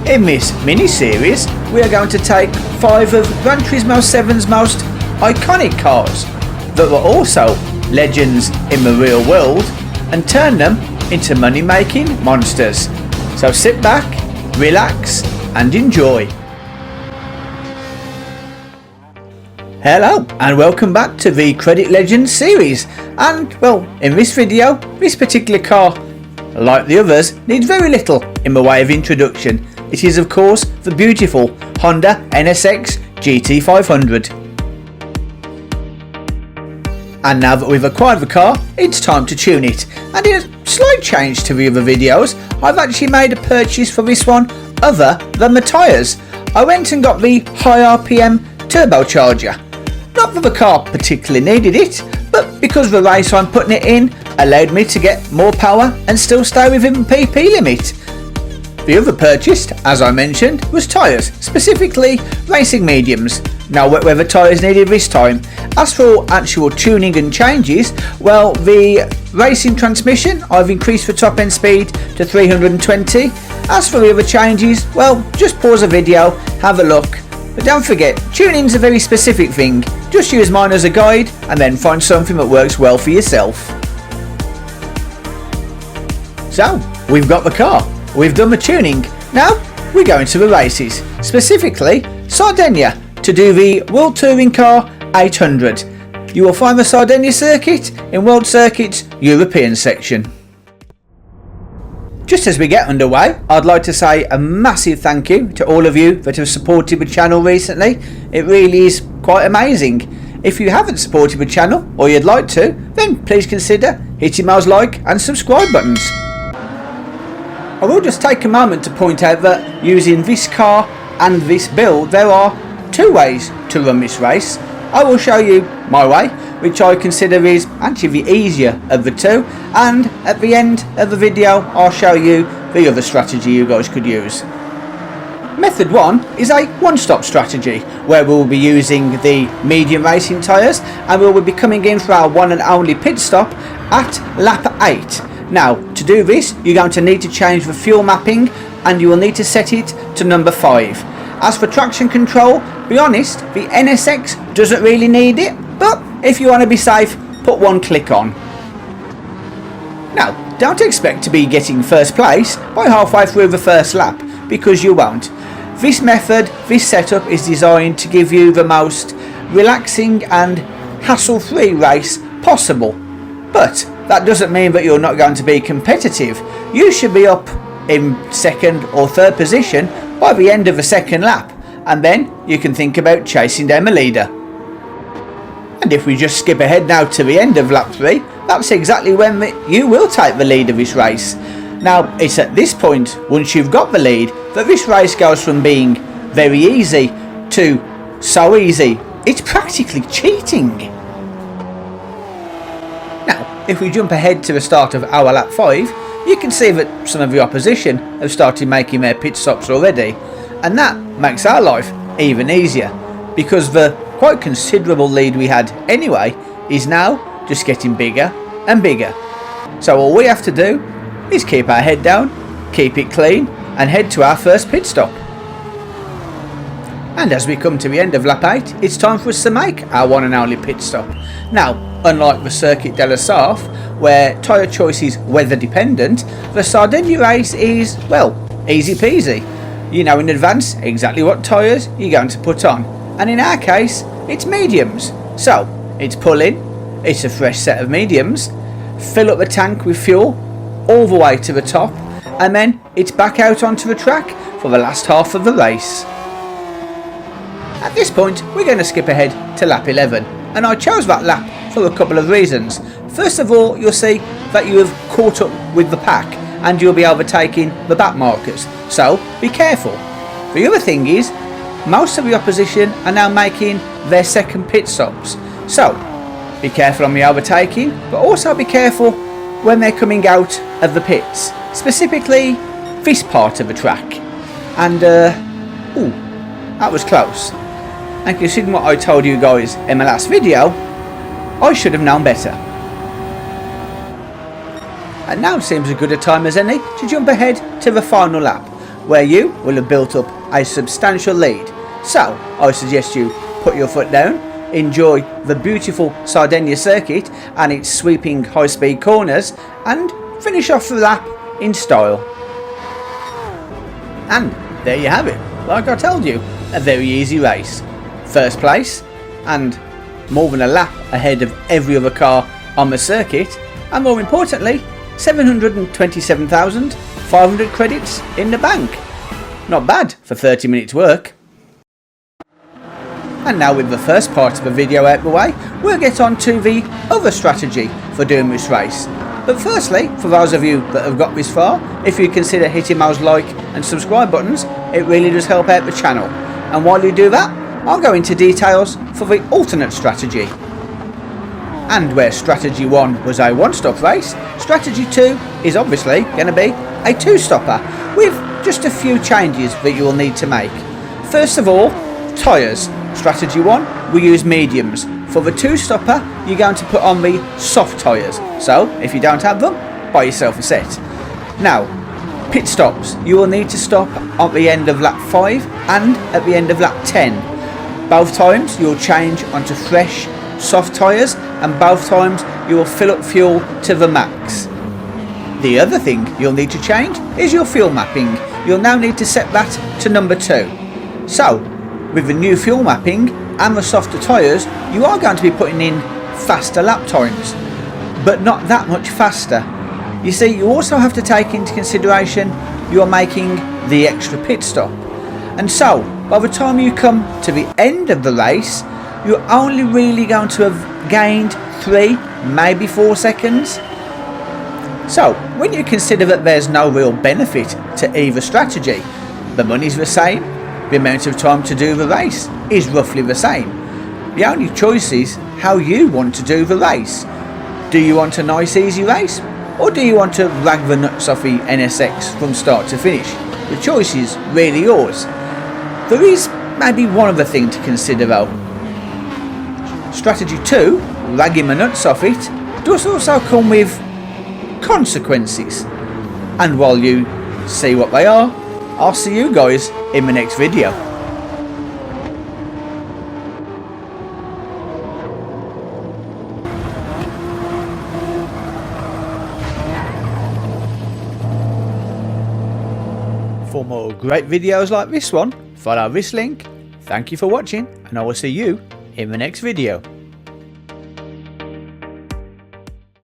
In this mini-series, we are going to take 5 of Gran Turismo 7's most iconic cars that were also legends in the real world and turn them into money-making monsters. So sit back, relax and enjoy. Hello and welcome back to the Credit Legends series, and well, in this video, this particular car, like the others, needs very little in the way of introduction. It is of course the beautiful Honda NSX GT500. And now that we've acquired the car, it's time to tune it. And in a slight change to the other videos, I've actually made a purchase for this one other than the tyres. I went and got the high RPM turbocharger. Not that the car particularly needed it, but because the race I'm putting it in allowed me to get more power and still stay within the PP limit. The other purchase, as I mentioned, was tyres, specifically racing mediums. Now wet weather tyres needed this time. As for actual tuning and changes, well, the racing transmission, I've increased the top end speed to 320. As for the other changes, well, just pause the video, have a look. But don't forget, tuning's a very specific thing. Just use mine as a guide and then find something that works well for yourself. So, we've got the car. We've done the tuning. Now we're going to the races, specifically Sardinia, to do the World Touring Car 800. You will find the Sardinia circuit in World Circuit's European section. Just as we get underway, I'd like to say a massive thank you to all of you that have supported the channel recently. It really is quite amazing. If you haven't supported the channel or you'd like to, then please consider hitting those like and subscribe buttons. I will just take a moment to point out that using this car and this build, there are 2 ways to run this race. I will show you my way, which I consider is actually the easier of the two, and at the end of the video I'll show you the other strategy you guys could use. Method 1 is a one-stop strategy where we'll be using the medium racing tyres and we'll be coming in for our one and only pit stop at lap 8. Now, to do this, you're going to need to change the fuel mapping and you will need to set it to number 5. As for traction control, be honest, the NSX doesn't really need it, but if you want to be safe, put 1 click on. Now, don't expect to be getting first place by halfway through the first lap, because you won't. This method, this setup is designed to give you the most relaxing and hassle-free race possible. But that doesn't mean that you're not going to be competitive. You should be up in 2nd or 3rd position by the end of the 2nd lap, and then you can think about chasing down the leader. And if we just skip ahead now to the end of lap 3, that's exactly when you will take the lead of this race. Now, it's at this point, once you've got the lead, that this race goes from being very easy to so easy, it's practically cheating. Now, if we jump ahead to the start of our lap 5, you can see that some of the opposition have started making their pit stops already, and that makes our life even easier, because the quite considerable lead we had anyway is now just getting bigger and bigger. So all we have to do is keep our head down, keep it clean, and head to our first pit stop. And as we come to the end of lap 8, it's time for us to make our one and only pit stop. Now, unlike the Circuit de la Sarthe, where tyre choice is weather dependent, the Sardinia race is, well, easy peasy. You know in advance exactly what tyres you're going to put on, and in our case, it's mediums. So, it's pull in, it's a fresh set of mediums, fill up the tank with fuel all the way to the top, and then it's back out onto the track for the last half of the race. At this point, we're going to skip ahead to lap 11, and I chose that lap for a couple of reasons. First of all, you'll see that you have caught up with the pack and you'll be overtaking the back markers, so be careful. The other thing is, most of the opposition are now making their 2nd pit stops, so be careful on the overtaking, but also be careful when they're coming out of the pits, specifically this part of the track. And ooh, that was close. And considering what I told you guys in my last video, I should have known better. And now seems as good a time as any to jump ahead to the final lap, where you will have built up a substantial lead. So I suggest you put your foot down, enjoy the beautiful Sardinia circuit and its sweeping high-speed corners, and finish off the lap in style. And there you have it. Like I told you, a very easy race. First place, and more than a lap ahead of every other car on the circuit, and more importantly, 727,500 credits in the bank. Not bad for 30 minutes work. And now with the first part of the video out the way, we'll get on to the other strategy for doing this race. But firstly, for those of you that have got this far, if you consider hitting those like and subscribe buttons, it really does help out the channel. And while you do that, I'll go into details for the alternate strategy. And where strategy 1 was a one-stop race, strategy 2 is obviously going to be a two-stopper, with just a few changes that you will need to make. First of all, tyres. Strategy 1, we use mediums. For the two-stopper, you're going to put on the soft tyres, so if you don't have them, buy yourself a set. Now, pit stops. You will need to stop at the end of lap 5 and at the end of lap 10. Both times you'll change onto fresh, soft tyres, and both times you will fill up fuel to the max. The other thing you'll need to change is your fuel mapping. You'll now need to set that to number 2. So, with the new fuel mapping and the softer tyres, you are going to be putting in faster lap times, but not that much faster. You see, you also have to take into consideration you're making the extra pit stop. And so, by the time you come to the end of the race, you're only really going to have gained 3, maybe 4 seconds. So, when you consider that there's no real benefit to either strategy, the money's the same, the amount of time to do the race is roughly the same. The only choice is how you want to do the race. Do you want a nice easy race, or do you want to rag the nuts off the NSX from start to finish? The choice is really yours. There is maybe one other thing to consider though. Strategy 2, ragging the nuts off it, does also come with consequences. And while you see what they are, I'll see you guys in the next video. For more great videos like this one, follow this link. Thank you for watching, and I will see you in the next video.